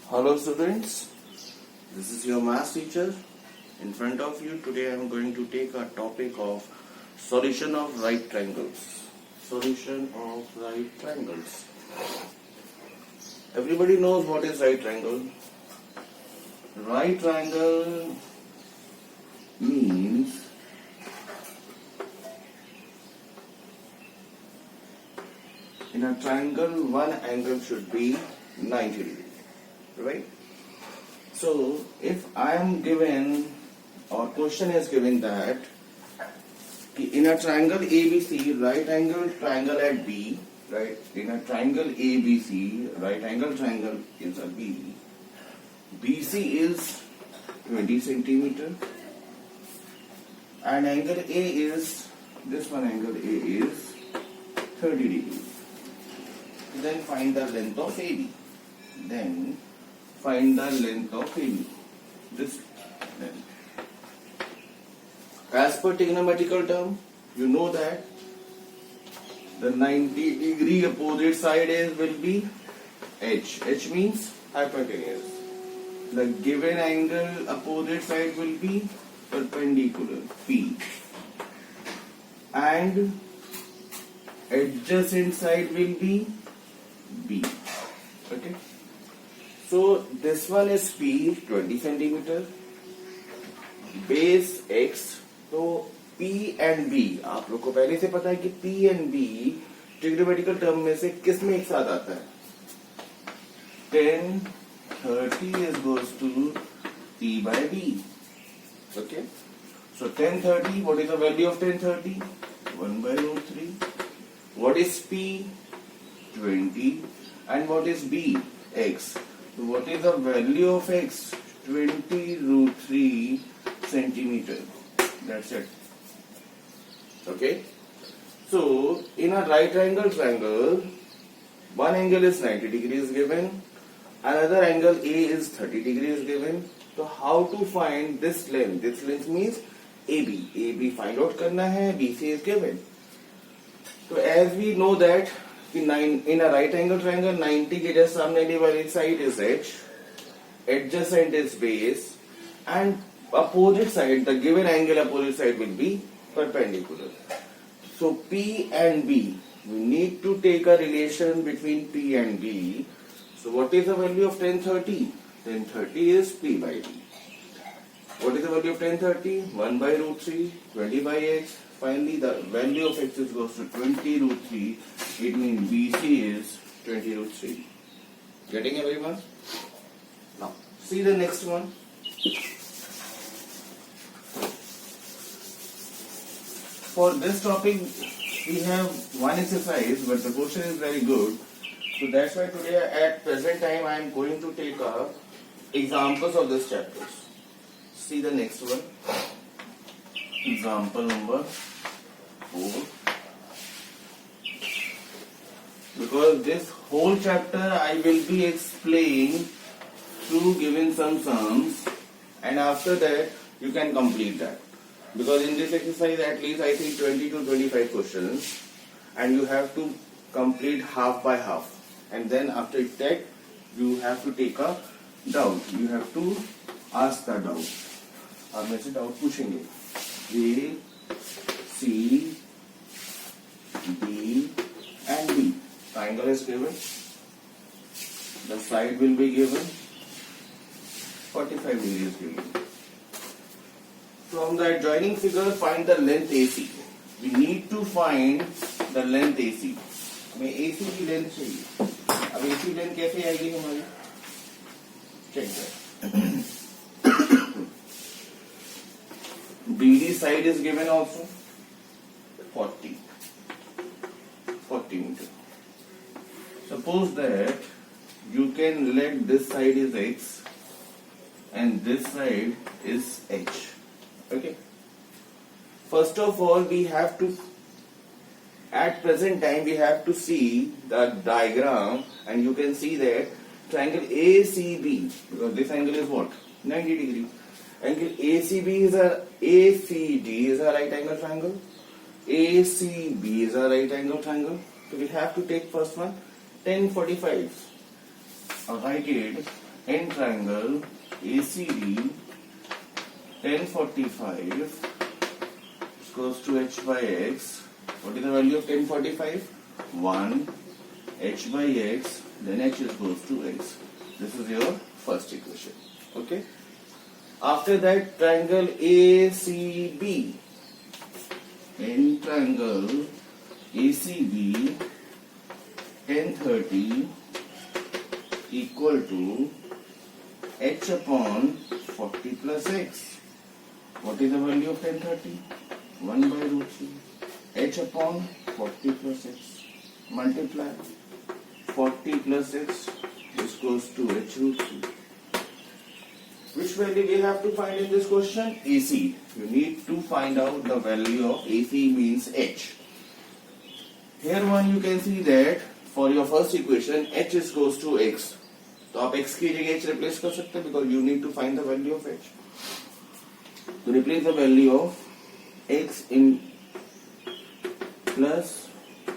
Hello students, this is your math teacher. In front of you today I am going to take a topic of solution of right triangles. Solution of right triangles. Everybody knows what is right triangle. Right triangle means in a triangle one angle should be 90 degrees. Right? So if I am given or question is given that in a triangle ABC, right angle triangle at B, right? In a triangle ABC, right angle triangle is a B. BC is 20 centimeter and angle A is, this one angle A is 30 degrees. Then find the length of AB. Then find the length of AB. This length. As per trigonometrical term, you know that the 90 degree opposite side will be H. H means hypotenuse. The given angle opposite side will be perpendicular, P. And adjacent side will be B. Okay. So this one is P 20 centimeter, base X. तो P and B आप लोग को पहले से पता है कि P and B trigonometrical term में से किस में एक साथ आता है 10 30 is goes to P by B. Okay, so 10 30, what is the value of 10 30? 1 by root 3. What is P? 20. And what is B? X. So what is the value of X? 20 root 3 centimeter. That's it. Okay. So in a right angle triangle, one angle is 90 degrees given, another angle A is 30 degrees given. So how to find this length? This length means AB. AB find out करना है. BC is given. So as we know that in a right angle triangle 90 के just सामने वाली side is H, adjacent is base, and opposite side, the given angle opposite side will be perpendicular. So P and B, we need to take a relation between P and B. So what is the value of 1030? 1030 is P by B. What is the value of 1030? 1 by root 3, 20 by X. Finally, the value of X is goes to 20 root 3. It means BC is 20 root 3. Getting everyone? Now, see the next one. For this topic, we have one exercise, but the question is very good. So that's why today, at present time, I am going to take examples of this chapters. See the next one. Example number 4. Because this whole chapter I will be explaining through giving some sums, and after that you can complete that. Because in this exercise at least I think 20 to 25 questions, and you have to complete half by half, and then after that you have to take a doubt. You have to ask the doubt. और में से doubt पूछेंगे. A, C, D and B. Triangle is given. The side will be given. 45 degrees given. From the adjoining figure, find the length AC. We need to find the length AC. हमें AC की length चाहिए. अब AC length कैसे आएगी हमारी? Check that. BD side is given also 40 meter. Suppose that you can let this side is X and this side is H. Okay. First of all, we have to, at present time, we have to see the diagram, and you can see that triangle ACB, because this angle is what? 90 degrees. Angle ACB is ACD is a right angle triangle. ACB is a right angle triangle. So we have to take first one 1045. Write it in triangle ACD 1045 is goes to h by x. What is the value of 1045? 1 h by x, then h is goes to x. This is your first equation. Okay. After that, triangle ACB. In triangle ACB 1030 equal to h upon 40 plus x. What is the value of 1030? 1 by root 3. H upon 40 plus x. Multiply 40 plus x. This goes to h root 3. Which value we have to find in this question? AC. You need to find out the value of AC means h. Here one you can see that for your first equation h is goes to x. तो आप x की जगह h replace कर सकते हैं because you need to find the value of h. So replace the value of x in plus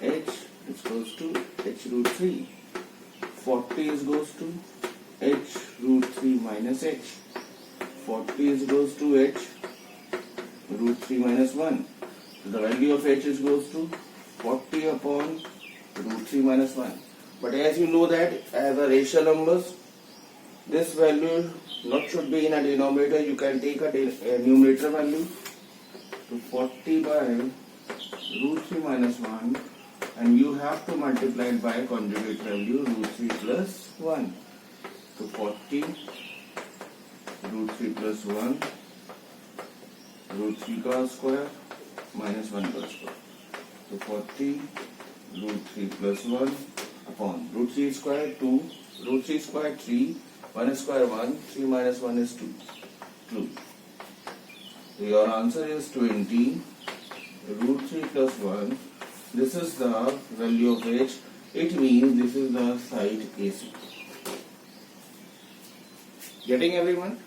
h is goes to h root 3. 40 is goes to h root 3 minus h. 40 is goes to h root 3 minus 1. So the value of h is goes to 40 upon root 3 minus 1. But as you know that as a rational numbers, this value not should be in a denominator. You can take a numerator value. So 40 by root 3 minus 1, and you have to multiply it by conjugate value root 3 plus 1. So 40 root 3 plus 1 root 3 का square minus 1 का square. So 40 root 3 plus 1 upon root 3 square 2, root 3 square 3, 1 square 1, 3 minus 1 is 2. 2. So your answer is 20 root 3 plus 1. This is the value of h. It means this is the side AC. Getting everyone?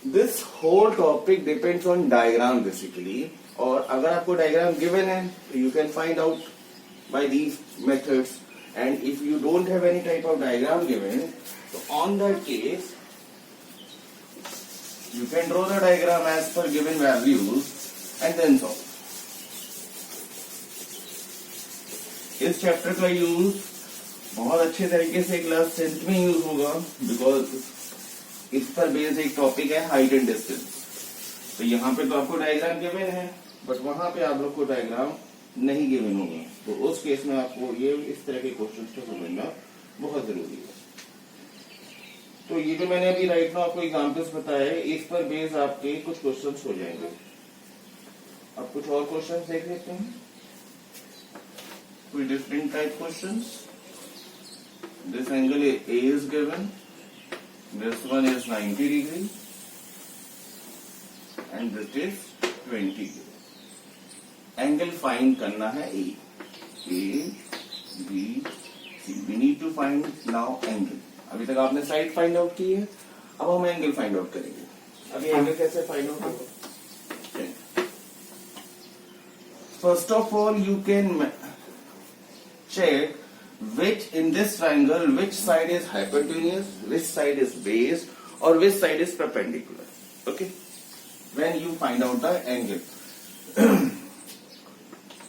This whole topic depends on diagram basically. और अगर आपको diagram given है, you can find out by these methods. And if you don't have any type of diagram given, so on that case, you can draw the diagram as per given values and then solve. इस chapter का use बहुत अच्छे तरीके से class 10th में use होगा because इस पर बेस्ड एक टॉपिक है हाइट एंड डिस्टेंस. तो यहाँ पे तो आपको डायग्राम गिवन है बट वहां पे आप लोग को डायग्राम नहीं गिवन होगा. तो उस केस में आपको ये इस तरह के क्वेश्चंस को समझना बहुत जरूरी है. तो ये जो मैंने अभी राइट नाउ आपको एग्जांपल्स बताए इस पर बेस्ड आपके कुछ क्वेश्चंस हो जाएंगे. अब कुछ और क्वेश्चंस देख लेते हैं. कोई different type questions. This angle A is given. This one is 90 degree and this is 20 degree. Angle find करना है A, B, C. We need to find now angle. अभी तक आपने साइड फाइंड आउट की है, अब हम एंगल फाइंड आउट करेंगे. अभी एंगल कैसे फाइंड आउट होगा? First of all, you can check which in this triangle which side is hypotenuse, which side is base, or which side is perpendicular. Okay, when you find out the angle.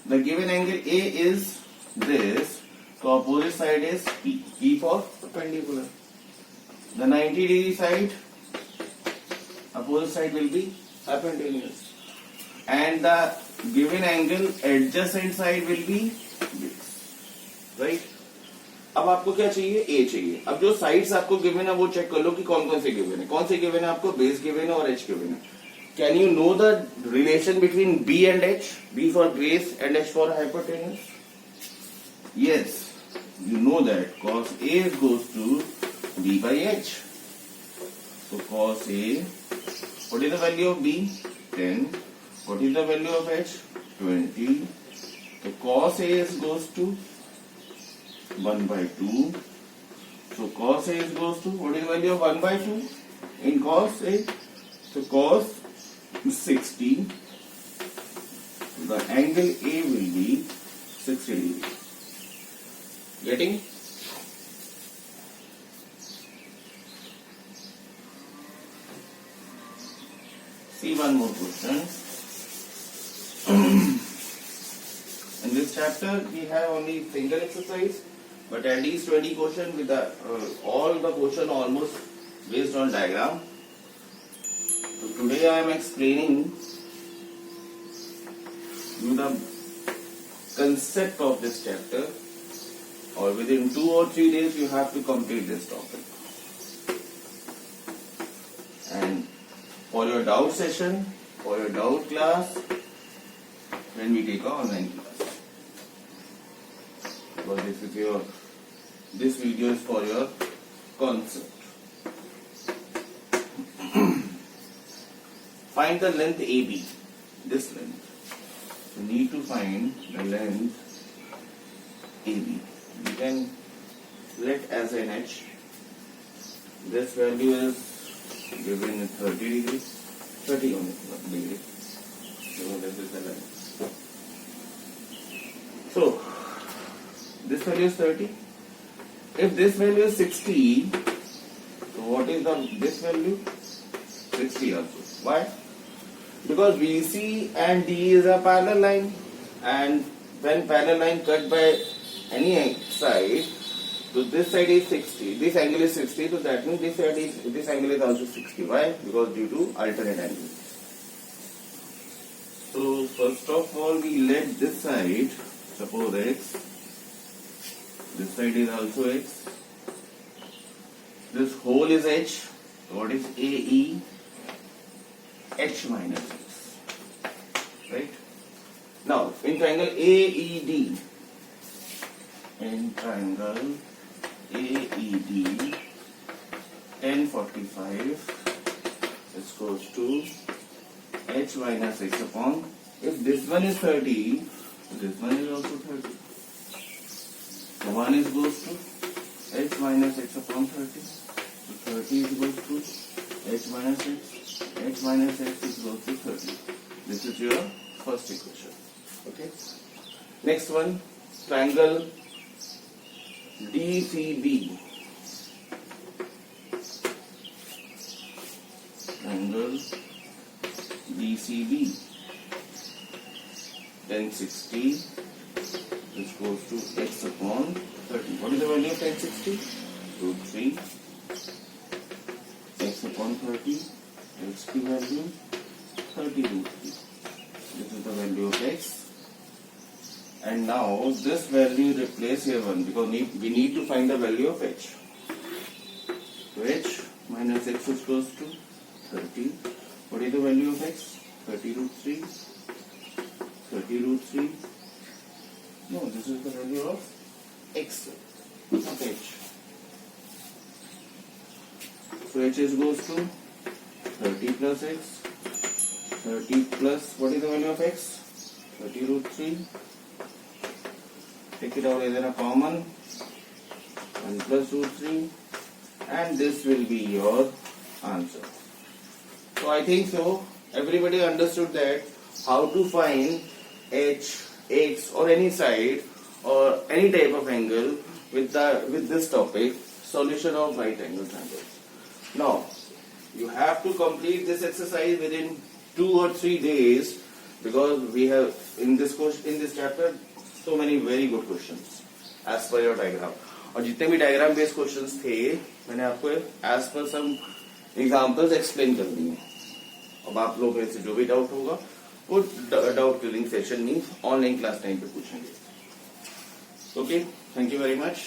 The given angle A is this, so opposite side is P. P for perpendicular. The 90 degree side, opposite side will be hypotenuse, and the given angle adjacent side will be this. Right? अब आपको क्या चाहिए? A चाहिए. अब जो sides आपको given है वो चेक कर लो कि कौन कौन से गिवन है. कौन से गिवन है आपको? बेस गिवन है और H गिवन है. Can you know the relation between B and H? B for base and H for hypotenuse? Yes, you know that cos A goes to B by H. So cos A, what is the value of B? 10. What is the value of H? 20. So cos A goes to 1 by 2. So cos A goes to, what is the value of 1 by 2 in cos A? So cos 60. The angle A will be 60 degrees. Getting? one more question. In this chapter, we have only single exercise, but at least 20 questions with all the question almost based on diagram. So today I am explaining you the concept of this chapter, or within 2 or 3 days you have to complete this topic. And for your doubt session, for your doubt class, when we take our online class. Because this video is for your concept. Find the length AB, this length. You need to find the length AB. You can let as an H. This value is given in 30 degrees, 30 degrees. So this is the length. So this value is 30. If this value is 60, so what is this value? 60 also. Why? Because BC and D is a parallel line, and when parallel line cut by any side, so this side is 60, this angle is 60, so that means this angle is also 60. Why? Because due to alternate angles. So first of all, we let this side, suppose X, this side is also X, this whole is H. What is AE? H minus X. Right? Now, in triangle AED, tan 45, this goes to H minus X upon, if this one is 30, this one is also 30. So 1 is goes to H minus X upon 30. So 30 is goes to H minus X. H minus X is goes to 30. This is your first equation. Okay. Next one, triangle DCB. Triangle DCB. Tan 60. This goes to X upon 30. What is the value of tan 60? Root 3. X upon 30. X की value 30 root 3. This is the value of X. And now this value replace here 1 because we need to find the value of H. So H minus X is close to 30. What is the value of X? 30 root 3. 30 root 3. No, this is the value of X, not H. So H is goes to 30 plus X. 30 plus, what is the value of X? 30 root 3. Take it out as a common. 1 plus root 3. And this will be your answer. So I think so. Everybody understood that how to find H, X or any side or any type of angle with this topic, solution of right angle triangles. Now, you have to complete this exercise within 2 or 3 days because we have in this chapter so many very good questions as per your diagram. और जितने भी diagram based questions थे मैंने आपको as per some examples explain कर दिए. अब आप लोग में से जो भी डाउट होगा वो डाउट क्लियरिंग सेशन में ऑनलाइन क्लास टाइम पे पूछेंगे. Okay, thank you very much.